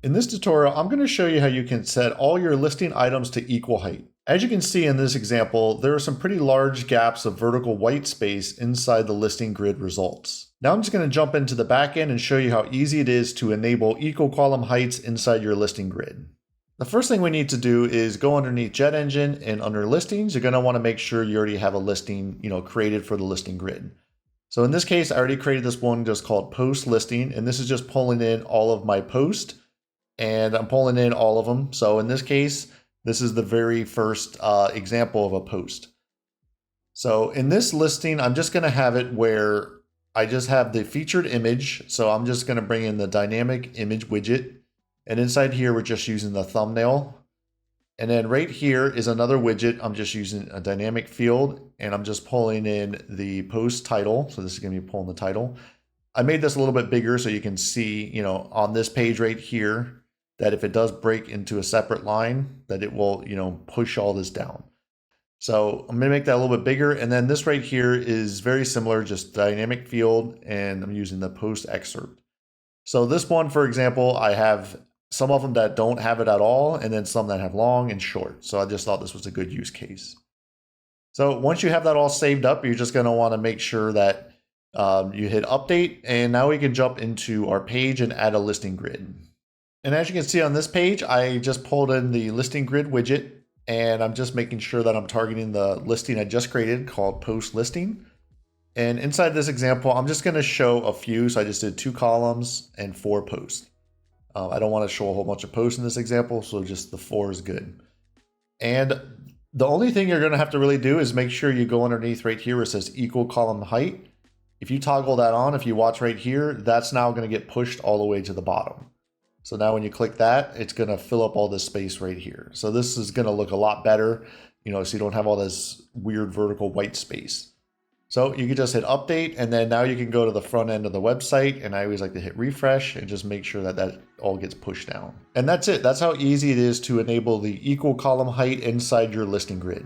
In this tutorial, I'm going to show you how you can set all your listing items to equal height. As you can see in this example, there are some pretty large gaps of vertical white space inside the listing grid results. Now I'm just going to jump into the back end and show you how easy it is to enable equal column heights inside your listing grid. The first thing we need to do is go underneath JetEngine, and under listings, you're going to want to make sure you already have a listing, created for the listing grid. So in this case, I already created this one just called post listing, and this is just pulling in all of my posts. And I'm pulling in all of them. So in this case, this is the very first example of a post. So in this listing, I'm just going to have it where I just have the featured image. So I'm just going to bring in the dynamic image widget. And inside here, we're just using the thumbnail. And then right here is another widget. I'm just using a dynamic field, and I'm just pulling in the post title. So this is going to be pulling the title. I made this a little bit bigger so you can see, on this page right here, that if it does break into a separate line, that it will, push all this down. So I'm gonna make that a little bit bigger. And then this right here is very similar, just dynamic field, and I'm using the post excerpt. So this one, for example, I have some of them that don't have it at all, and then some that have long and short. So I just thought this was a good use case. So once you have that all saved up, you're just gonna wanna make sure that you hit update, and now we can jump into our page and add a listing grid. And as you can see on this page, I just pulled in the listing grid widget, and I'm just making sure that I'm targeting the listing I just created called post listing. And inside this example, I'm just going to show a few. So I just did 2 columns and 4 posts. I don't want to show a whole bunch of posts in this example, so just the 4 is good. And the only thing you're going to have to really do is make sure you go underneath right here where it says equal column height. If you toggle that on, if you watch right here, that's now going to get pushed all the way to the bottom. So now when you click that, it's going to fill up all this space right here. So this is going to look a lot better, so you don't have all this weird vertical white space. So you can just hit update, and then now you can go to the front end of the website, and I always like to hit refresh and just make sure that that all gets pushed down. And that's it. That's how easy it is to enable the equal column height inside your listing grid.